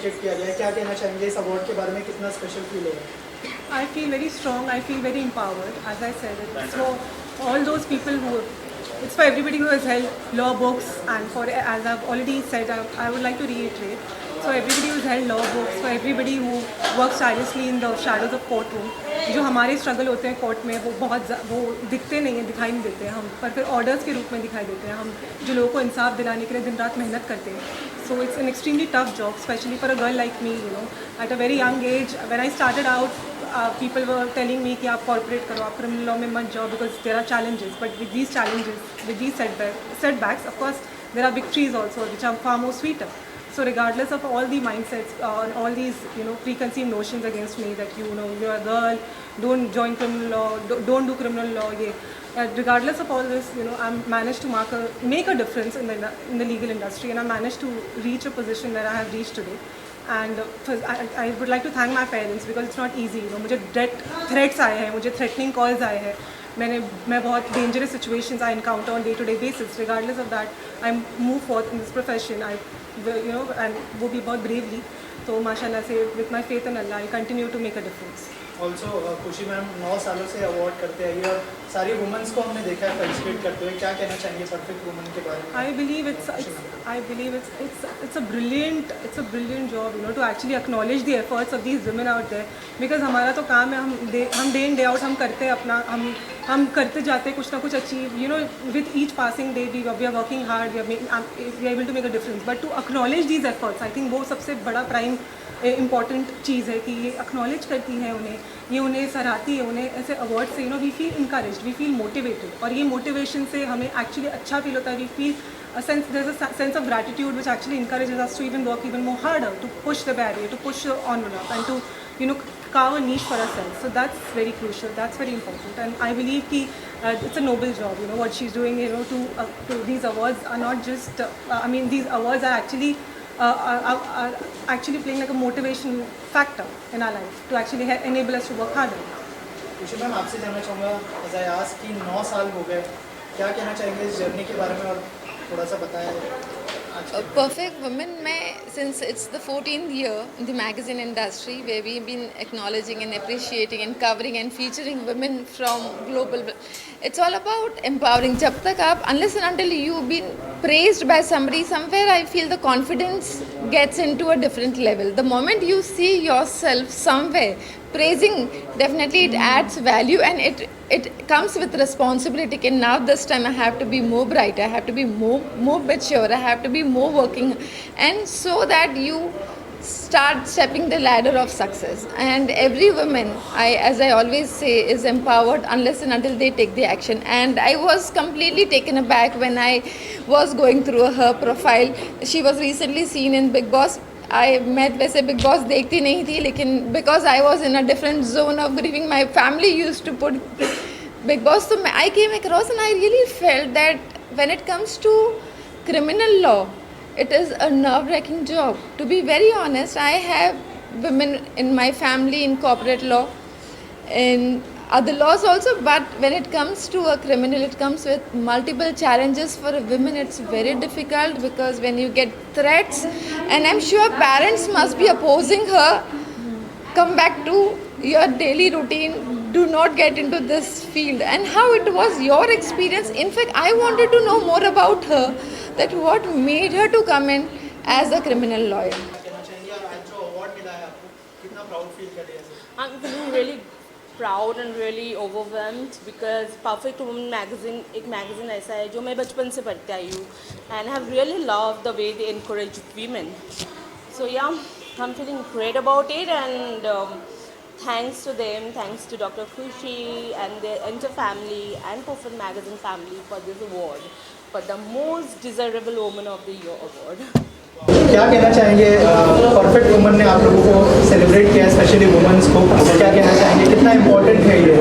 Gift किया गया है, क्या कहना चाहेंगे इस अवार्ड के बारे में, कितना स्पेशल फील हो रहा है? I feel very strong. I feel very empowered. As I said, it's for all those people who, it's for everybody who has held law books, and for, as I've already said, I would like to reiterate. So everybody who's held law books, for everybody who works tirelessly in the shadows of courtroom. जो हमारे struggle होते हैं court में वो दिखते नहीं हैं, दिखाई नहीं देते हैं हम, पर फिर ऑर्डर्स के रूप में दिखाई देते हैं हम, जो लोगों को इंसाफ दिलाने के लिए दिन रात मेहनत करते हैं. So it's an extremely tough job, especially for a girl like me. At a very young age, when I started out, people were telling me कि आप कॉर्पोरेट करो, आप क्रिमिनल लॉ में मत जाओ, because there are challenges. But with these challenges, with these setbacks, of course, there are victories also, which are far more sweeter. So regardless of all the mindsets, all these preconceived notions against me that you're a girl, don't join criminal law, don't do criminal law, regardless of all this, I managed to make a difference in the legal industry, and I managed to reach a position that I have reached today. And I would like to thank my parents, because it's not easy. मुझे threats आए हैं, मुझे threatening calls आए हैं, मैं बहुत dangerous situations I encounter on day-to-day basis. Regardless of that, I move forth in this profession. And वो भी बहुत bravely. तो माशाल्लाह से, with my faith in Allah, I continue to make a difference. Also खुशी मैम 9 सालों से award करते आई और सारी वुमेंस को हमने देखा है पार्टिसिपेट करते हुए, क्या कहना चाहेंगे परफेक्ट वुमन के बारे में? I believe it's a brilliant job, to actually acknowledge the efforts of these women out there, because हमारा तो काम है, हम day in day out हम करते हैं अपना, हम करते जाते हैं कुछ ना कुछ achieve, with each passing day we are working hard, we are able to make a difference. But to acknowledge these efforts, I think वो सबसे बड़ा प्राइम इम्पॉर्टेंट चीज़ है कि ये एक्नॉलेज करती हैं उन्हें, ये उन्हें सराहती है, उन्हें ऐसे अवार्ड से we feel encouraged, we feel motivated, और ये मोटिवेशन से हमें एक्चुअली अच्छा फील होता है. We feel there's a sense of gratitude which actually encourages us to even work even more harder, to push the barrier, to push onward, and to carve a niche for ourselves. So that's very crucial, that's very important, and I believe कि it's a noble job, what she's doing, to these awards are not just these awards are actually playing like a motivation factor in our life to actually enable us to work harder. खुशी ma'am आपसे जानना चाहूँगा, as I ask कि 9 साल हो गए, क्या कहना चाहेंगे इस जर्नी के बारे में, और थोड़ा सा बताएं. Perfect Women, since it's the 14th year in the magazine industry where we've been acknowledging and appreciating and covering and featuring women from global, it's all about empowering. Jab tak unless and until you've been praised by somebody, somewhere I feel the confidence gets into a different level. The moment you see yourself somewhere praising, definitely it adds value, and it comes with responsibility. And now this time I have to be more bright, I have to be more mature, I have to be more working, and so that you start stepping the ladder of success. And every woman, as I always say, is empowered unless and until they take the action. And I was completely taken aback when I was going through her profile. She was recently seen in Big Boss. मैं वैसे big boss देखती नहीं थी, लेकिन because I was in a different zone of grieving, my family used to put Big Boss, so I came across and I really felt that when it comes to criminal law, it is a nerve-wracking job. To be very honest, I have women in my family in corporate law, in other laws also, but when it comes to a criminal, it comes with multiple challenges. For a woman, it's very difficult, because when you get threats, and I'm sure parents must be opposing her, come back to your daily routine, do not get into this field. And how it was your experience? In fact, I wanted to know more about her, that what made her to come in as a criminal lawyer. I'm feeling really proud and really overwhelmed, because Perfect Woman magazine एक magazine ऐसा है जो मैं बचपन से पढ़ते आई हूँ, and I have really loved the way they encourage women. So yeah, I'm feeling great about it, and thanks to them, thanks to Dr. Khushi and their entire family and Perfect Magazine family for this award, for the most desirable woman of the year award. क्या कहना चाहेंगे, perfect woman ने आप लोगों को celebrate किया, specially women's को, क्या कहना चाहेंगे, कितना इम्पोर्टेंट है ये?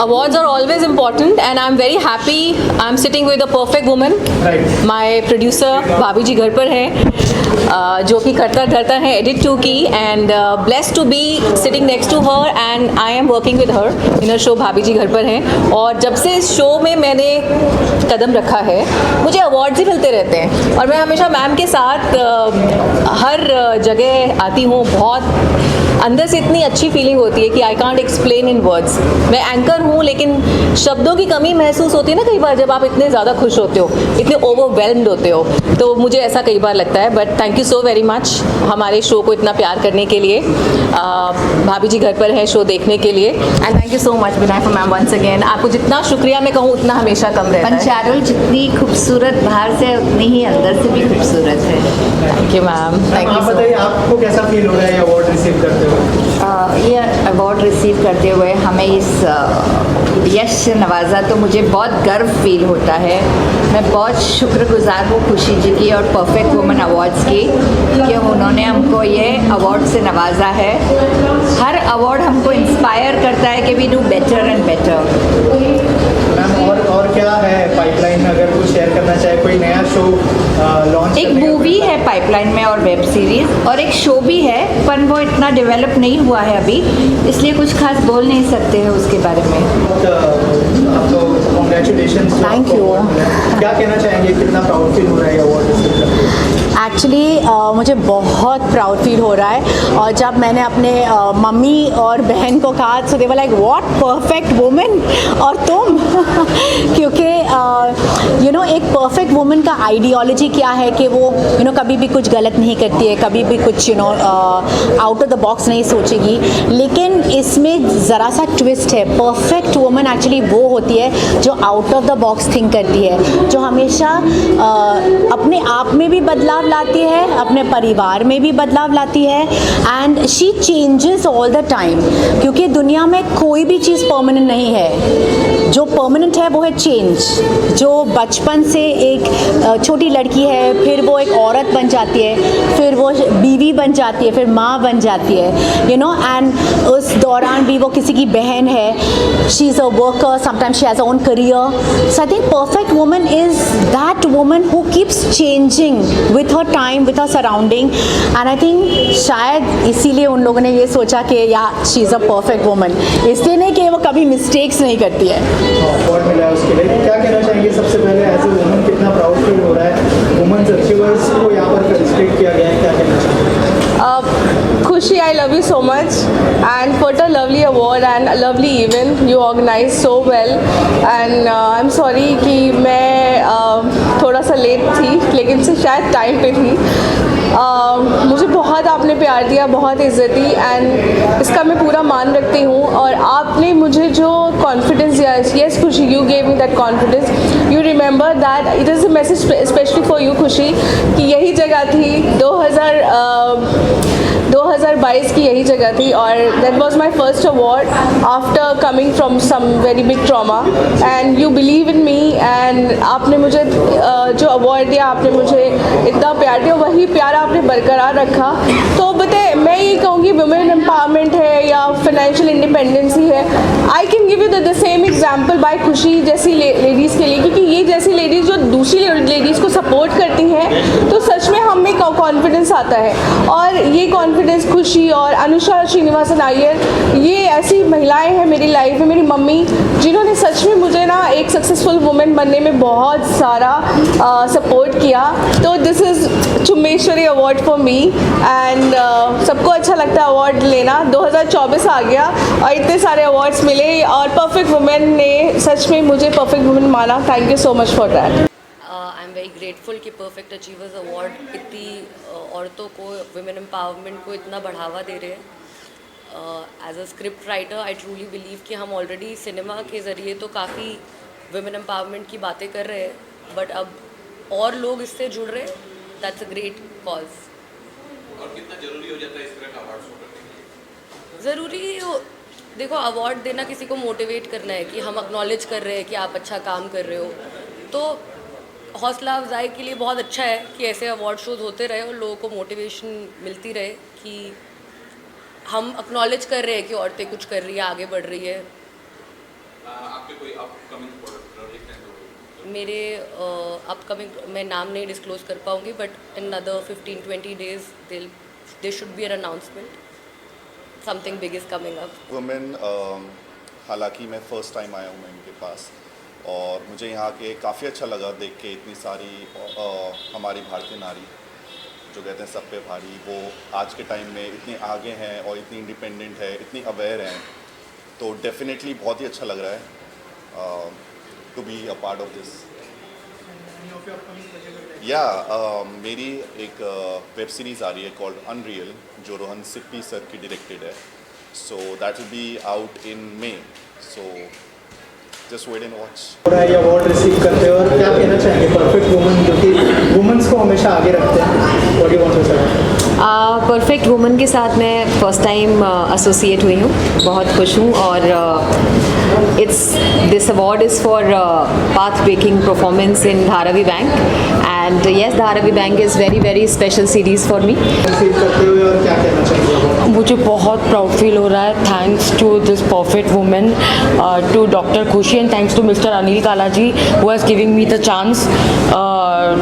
Awards are always important, and I'm very happy I'm sitting with a perfect woman. Right. My producer भाभी जी घर पर है. जो कि करता धरता है एडिट 2 की, and blessed to be sitting next to her and I am working with her in a show Bhabhi ji घर पर हैं। और जब से इस शो में मैंने कदम रखा है मुझे अवार्ड्स ही मिलते रहते हैं, और मैं हमेशा मैम के साथ हर जगह आती हूँ। बहुत अंदर से इतनी अच्छी फीलिंग होती है कि I can't explain in words. मैं एंकर हूँ लेकिन शब्दों की कमी महसूस होती है ना कई बार, जब आप इतने ज़्यादा खुश होते हो, इतने ओवरवेल्म्ड होते हो, तो मुझे ऐसा कई बार लगता है। But thank you so very much हमारे शो को इतना प्यार करने के लिए। भाभी जी घर पर है शो देखने के लिए, and thank you so much Vinayak ma'am once again. आपको जितना शुक्रिया मैं कहूँ उतना हमेशा कम रहता है। पंचारुल जितनी खूबसूरत बाहर से उतनी ही अंदर से भी खूबसूरत है। थैंक यू मैम, थैंक आप यू। बताइए आपको कैसा फील हो रहा है अवार्ड रिसीव करते हुए? ये अवार्ड रिसीव करते हुए हमें इस यश से नवाजा तो मुझे बहुत गर्व फील होता है। मैं बहुत शुक्रगुजार हूँ खुशी जी की और परफेक्ट वुमन अवार्ड्स की कि उन्होंने हमको ये अवार्ड से नवाजा है। हर अवार्ड हमको इंस्पायर करता है कि we do better and better. Ma'am और क्या है पाइपलाइन में, अगर कुछ शेयर करना चाहे, कोई नया शो लॉन्च? एक मूवी है पाइपलाइन में और वेब सीरीज़, और एक शो भी है पर वो इतना डेवलप नहीं हुआ है अभी, इसलिए कुछ खास बोल नहीं सकते हैं उसके बारे में। आपको कॉन्ग्रेचुलेशन। Thank you. क्या कहना चाहेंगे, कितना प्राउड फील हो रहा है अवार्ड रिसीव करते हुए? एक्चुअली मुझे बहुत प्राउड फील हो रहा है। और जब मैंने अपने मम्मी और बहन को कहा तो they were like what perfect woman, और तुम क्योंकि यू नो एक परफेक्ट वुमन का आइडियोलॉजी क्या है कि वो यू नो कभी भी कुछ गलत नहीं करती है, कभी भी कुछ you know out of the box नहीं सोचेगी। लेकिन इसमें ज़रा सा ट्विस्ट है। परफेक्ट वुमन एक्चुअली वो होती है जो out of the box think करती है, जो हमेशा अपने आप में भी बदलाव लाती है, अपने परिवार में भी बदलाव लाती है, and she changes all the time. क्योंकि दुनिया में कोई भी चीज़ परमानेंट नहीं है, जो परमानेंट है वो है चेंज। जो बचपन से एक छोटी लड़की है, फिर वो एक औरत बन जाती है, फिर वो बीवी बन जाती है, फिर माँ बन जाती है, यू नो, एंड उस दौरान भी वो किसी की बहन है, she is a worker, sometimes she has a own career. So I think perfect woman is that woman who keeps changing with her time, with her surrounding, and I think शायद इसीलिए उन लोगों ने ये सोचा कि या she is a perfect woman, इसलिए नहीं कि वो कभी मिस्टेक्स नहीं करती है। अवार्ड मिला है उसके लिए, क्या कहना चाहेंगे? सबसे पहले एज ए वुमन कितना प्राउड फील हो रहा है? वुमेन्स अचीवर्स को यहाँ पर फेलिसिटेट किया गया है, क्या कहना चाहेंगे? Khushi, I love you so much, and for the lovely award and a lovely event you organized so well, and I'm sorry कि मैं थोड़ा सा लेट थी, लेकिन से शायद टाइम पे थी। मुझे बहुत आपने प्यार दिया, बहुत इज़्ज़त दी, एंड इसका मैं पूरा मान रखती हूँ। और आपने मुझे जो कॉन्फिडेंस दिया, यस खुशी, you gave me that confidence, you remember that it is a message specially for you खुशी, कि यही जगह थी 2022 की यही जगह थी, और that was my first award after coming from some very big trauma, and you believe in me, and आपने मुझे जो अवार्ड दिया, आपने मुझे इतना प्यार दिया, वही प्यार आपने बरकरार रखा। तो बताए, मैं ये कहूँगी वुमेन एम्पावरमेंट है या फाइनेंशियल इंडिपेंडेंसी है, I can give you the same example bye खुशी जैसी लेडीज़ के लिए, क्योंकि ये जैसी लेडीज़ जो दूसरी लेडीज़ को सपोर्ट करती हैं, तो सच में हम में कॉन्फिडेंस आता है। और ये कॉन्फिडेंस खुशी और अनुषा श्रीनिवासन अय्यर, ये ऐसी महिलाएं हैं मेरी लाइफ में, मेरी मम्मी, जिन्होंने सच में मुझे ना एक सक्सेसफुल वुमेन बनने में बहुत सारा सपोर्ट किया। तो this is Chumbeshwari award for me, and सबको अच्छा लगता है अवार्ड लेना। 2024 आ गया और इतने सारे अवार्ड्स मिले, और परफेक्ट वुमेन ने सच में मुझे परफेक्ट वुमेन माना। Thank you so much for that. I am very grateful कि परफेक्ट अचीवर्स अवार्ड इतनी औरतों को, वुमेन एम्पावरमेंट को इतना बढ़ावा दे रहे हैं। As a script writer I truly believe कि हम ऑलरेडी सिनेमा के ज़रिए तो काफ़ी वुमेन एम्पावरमेंट की बातें कर रहे हैं, बट अब और लोग इससे जुड़ रहे हैं। That's a great cause. और कितना ज़रूरी हो जाता है इस तरह का अवार्ड शो करने के लिए? ज़रूरी देखो, अवार्ड देना किसी को मोटिवेट करना है कि हम एक्नॉलेज कर रहे हैं कि आप अच्छा काम कर रहे हो, तो हौसला अफजाई के लिए बहुत अच्छा है कि ऐसे अवार्ड शोज होते रहे और लोगों को मोटिवेशन मिलती रहे कि हम एक्नॉलेज कर रहे हैं कि औरतें कुछ कर रही है, आगे बढ़ रही है। आपके कोई अपकमिंग प्रोजेक्ट है तो मेरे अपकमिंग, मैं नाम नहीं डिस्क्लोज कर पाऊँगी, but in other 15-20 days there should be an announcement. Something big is coming up. Women, हालांकि मैं फ़र्स्ट टाइम आया हूँ मैं इनके पास, और मुझे यहाँ के काफ़ी अच्छा लगा देख के इतनी सारी हमारी भारतीय नारी जो कहते हैं सब पे भारी, वो आज के टाइम में इतनी आगे हैं और इतनी इंडिपेंडेंट है, इतनी अवेयर हैं, तो डेफिनेटली बहुत ही अच्छा लग रहा है to be a part of this. या मेरी एक वेब सीरीज़ आ रही है कॉल्ड अनरियल, जो रोहन सिप्पी सर की डायरेक्टेड है, so that will be out in May, so just wait and watch. ये अवार्ड रिसीव करते हो और क्या कहना चाहेंगे परफेक्ट वुमन, जो कि वुमेन्स को हमेशा आगे रखते हैं, what do you want to say? Perfect woman के साथ मैं फ़र्स्ट टाइम एसोसिएट हुई हूँ, बहुत खुश हूँ, और this award is for path breaking performance in Dharavi bank, and yes Dharavi bank is very very special series for me. Receive करते हुए और क्या कहना चाहेंगे? मुझे बहुत प्राउड फील हो रहा है, thanks to this perfect women, to doctor Khushi, and thanks to mister Anil Kalaji who has giving me the chance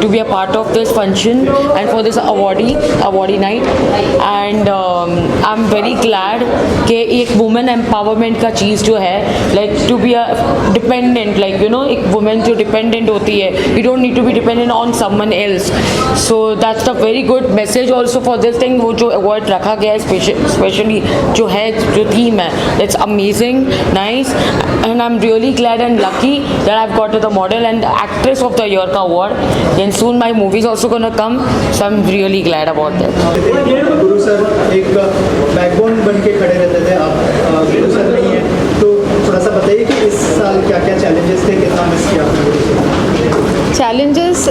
to be a part of this function and for this awardee night, and I'm very glad कि एक woman empowerment का चीज़ जो है, like to be a dependent, like you know, एक woman जो dependent होती है, you don't need to be dependent on someone else, so that's the very good message also for this thing। वो जो award रखा गया है especially जो है, जो theme है, it's amazing, nice, and I'm really glad and lucky that I've got the model and actress of the year का award, then soon my movie is also gonna come, so I'm really glad about that। Guru sir एक backbone बन के खड़े रहते थे, आप गुरु sir नहीं है, तो थोड़ा सा बताइए कि इस साल क्या क्या चैलेंजेस थे, कितना मिस किया आपने गुरु सर? चैलेंजेस,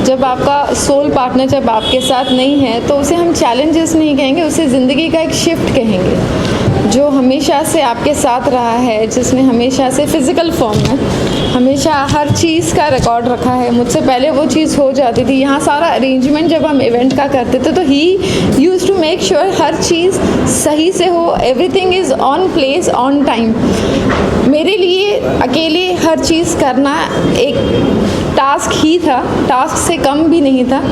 जब आपका सोल पार्टनर जब आपके साथ नहीं है तो उसे हम चैलेंजेस नहीं कहेंगे, उसे ज़िंदगी का एक शिफ्ट कहेंगे, जो हमेशा से आपके साथ रहा है, जिसने हमेशा से फिज़िकल फॉर्म में हमेशा हर चीज़ का रिकॉर्ड रखा है। मुझसे पहले वो चीज़ हो जाती थी, यहाँ सारा अरेंजमेंट जब हम इवेंट का करते थे तो ही यूज़ टू मेक श्योर हर चीज़ सही से हो, everything is on place on time. मेरे लिए अकेले हर चीज़ करना एक टास्क ही था, टास्क से कम भी नहीं था,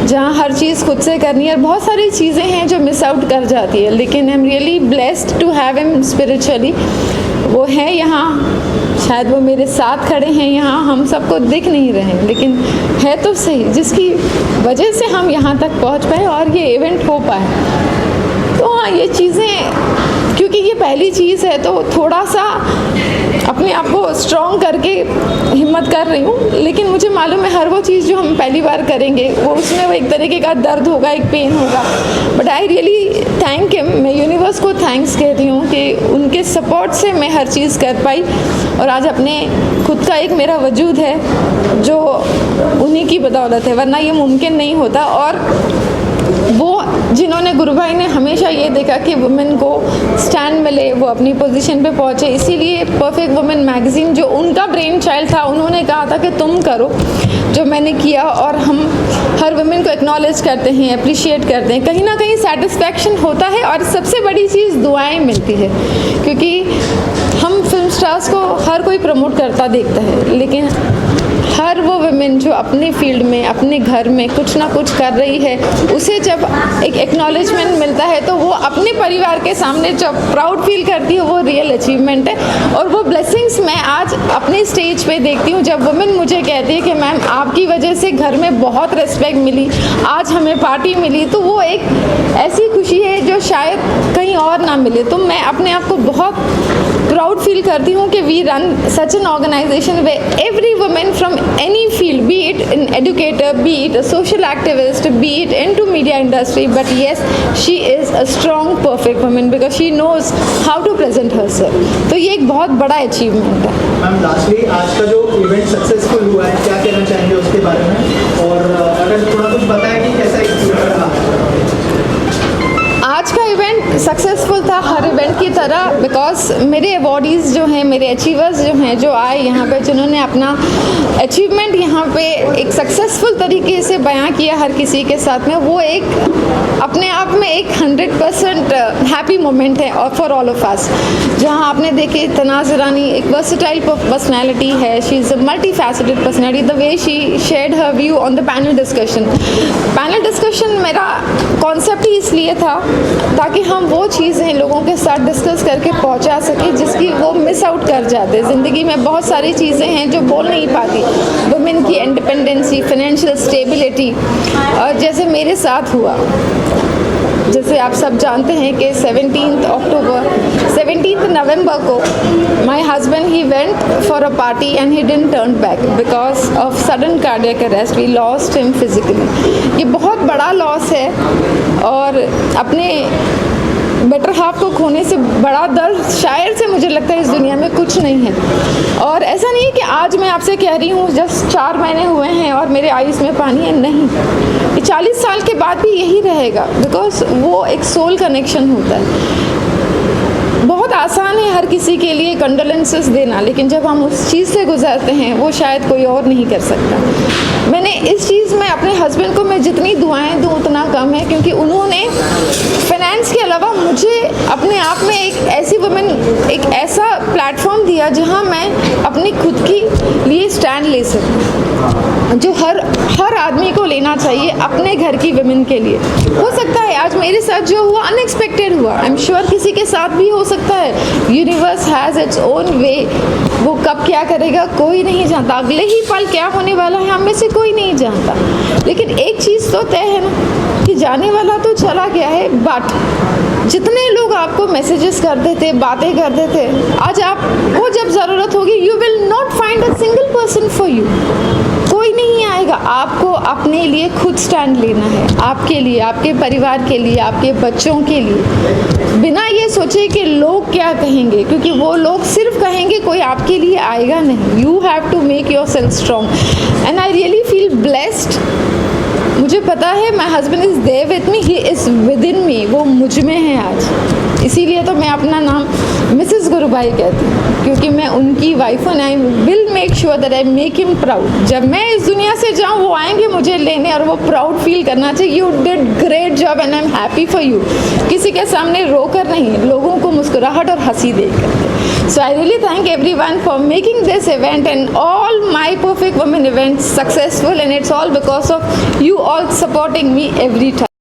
जहाँ हर चीज़ खुद से करनी है। और बहुत सारी चीज़ें हैं जो मिस आउट कर जाती है, लेकिन I am really blessed to have him spiritually. वो है यहाँ, शायद वो मेरे साथ खड़े हैं यहाँ, हम सबको दिख नहीं रहे हैं, लेकिन है तो सही, जिसकी वजह से हम यहाँ तक पहुँच पाए और ये इवेंट हो पाए। तो हाँ, ये चीज़ें, क्योंकि ये पहली चीज़ है तो थोड़ा सा अपने आप को स्ट्रॉन्ग करके हिम्मत कर रही हूँ, लेकिन मुझे मालूम है हर वो चीज़ जो हम पहली बार करेंगे वो उसमें वो एक तरीके का दर्द होगा, एक पेन होगा, but I really thank him. मैं यूनिवर्स को थैंक्स कहती हूँ कि उनके सपोर्ट से मैं हर चीज़ कर पाई, और आज अपने खुद का एक मेरा वजूद है जो उन्हीं की बदौलत है, वरना ये मुमकिन नहीं होता। और वो जिन्होंने, गुरु भाई ने हमेशा ये देखा कि वुमेन को स्टैंड मिले, वो अपनी पोजीशन पे पहुँचे, इसीलिए परफेक्ट वुमेन मैगज़ीन जो उनका ब्रेन चाइल्ड था, उन्होंने कहा था कि तुम करो, जो मैंने किया। और हम हर वुमेन को एक्नॉलेज करते हैं, अप्रिशिएट करते हैं, कहीं ना कहीं सेटिस्फैक्शन होता है, और सबसे बड़ी चीज़ दुआएं मिलती है, क्योंकि हम फिल्म स्टार्स को हर कोई प्रमोट करता देखता है, लेकिन हर वो वुमेन जो अपने फील्ड में, अपने घर में कुछ ना कुछ कर रही है, उसे जब एक एक्नॉलेजमेंट मिलता है तो वो अपने परिवार के सामने जब प्राउड फील करती है, वो रियल अचीवमेंट है। और वो ब्लेसिंग्स मैं आज अपने स्टेज पे देखती हूँ, जब वुमेन मुझे कहती है कि मैम आपकी वजह से घर में बहुत रिस्पेक्ट मिली, आज हमें पार्टी मिली, तो वो एक ऐसी खुशी है जो शायद कहीं और ना मिले। तो मैं अपने आप को बहुत प्राउड फील करती हूँ कि we run such an organisation way every women from any field, be it an educator, be it a social activist, be it into media industry, but yes, she is a strong, perfect woman because she knows how to present herself. तो ये एक बहुत बड़ा achievement है। Ma'am lastly आज का जो event successful हुआ है, क्या कहना चाहेंगे उसके बारे में, और अगर थोड़ा कुछ बताएं कि कैसा एक्सपीरियंस रहा? आज का इवेंट सक्सेसफुल था, हर इवेंट की की तरह, बिकॉज मेरे अवॉर्डीज़ जो हैं, मेरे अचीवर्स जो हैं, जो आए यहाँ पे, जिन्होंने अपना अचीवमेंट यहाँ पे एक सक्सेसफुल तरीके से बयां किया हर किसी के साथ में, वो एक अपने आप में एक 100% हैप्पी मोमेंट है और फॉर ऑल ऑफ अस। जहाँ आपने देखे तनाज़ ईरानी एक वर्सटाइल पर्सनैलिटी है, she is a multi faceted personality, the way she shared her view on the panel discussion. Panel discussion मेरा कॉन्सेप्ट ही इसलिए था ताकि हम वो चीज़ें लोगों के साथ डिस्कस करके पहुंचा सकें जिसकी वो मिस आउट कर जाते। ज़िंदगी में बहुत सारी चीज़ें हैं जो बोल नहीं पाती, वुमेन की इंडिपेंडेंसी, फाइनेंशियल स्टेबिलिटी, और जैसे मेरे साथ हुआ, जैसे आप सब जानते हैं कि 17 नवंबर को my husband he went for a party and he didn't turn back because of sudden cardiac arrest, we lost him physically. ये बहुत बड़ा लॉस है और अपने बेटर हाफ को खोने से बड़ा दर्द शायद से मुझे लगता है इस दुनिया में कुछ नहीं है। और ऐसा नहीं है कि आज मैं आपसे कह रही हूँ जस्ट 4 महीने हुए हैं और मेरे आईज में पानी है, नहीं, ये 40 साल के बाद भी यही रहेगा, बिकॉज वो एक सोल कनेक्शन होता है। बहुत आसान है हर किसी के लिए कंडोलेंसेस देना, लेकिन जब हम उस चीज़ से गुजरते हैं वो शायद कोई और नहीं कर सकता। मैंने इस चीज़ में अपने हस्बैंड को मैं जितनी दुआएं दूँ उतना कम है, क्योंकि उन्होंने फाइनेंस के अलावा मुझे अपने आप में एक ऐसी वुमेन, एक ऐसा प्लेटफॉर्म दिया जहां मैं अपनी खुद की लिए स्टैंड ले सकूं, जो हर आदमी को लेना चाहिए अपने घर की वुमेन के लिए। हो सकता है आज मेरे साथ जो हुआ अनएक्सपेक्टेड हुआ, आई एम श्योर किसी के साथ भी हो सकता है। Universe has its own way, वो कब क्या करेगा कोई नहीं जानता, अगले ही पल क्या होने वाला है हम में से कोई नहीं जानता। लेकिन एक चीज़ तो तय है ना कि जाने वाला तो चला गया है, बट जितने लोग आपको मैसेजेस करते थे, बातें करते थे, आज आपको जब ज़रूरत होगी you will not find a single person for you, कोई नहीं आएगा। आपको अपने लिए खुद स्टैंड लेना है, आपके लिए, आपके परिवार के लिए, आपके बच्चों के लिए, बिना ये सोचे कि लोग क्या कहेंगे, क्योंकि वो लोग सिर्फ कहेंगे, कोई आपके लिए आएगा नहीं। You have to make yourself strong and I really feel blessed. मुझे पता है my husband is there with me, he is within me, वो मुझ में है आज। इसीलिए तो मैं अपना नाम मिसेस गुरुबाई कहती हूँ, क्योंकि मैं उनकी वाइफ हूँ। I will make sure that I make him proud. जब मैं इस दुनिया से जाऊँ वो आएंगे मुझे लेने और वो प्राउड फील करना चाहिए, you did great job and I am happy for you. किसी के सामने रोकर नहीं, लोगों को मुस्कुराहट और हंसी देकर। So I really thank everyone for making this event and all my Perfect Women events successful, and it's all because of you all supporting me every time.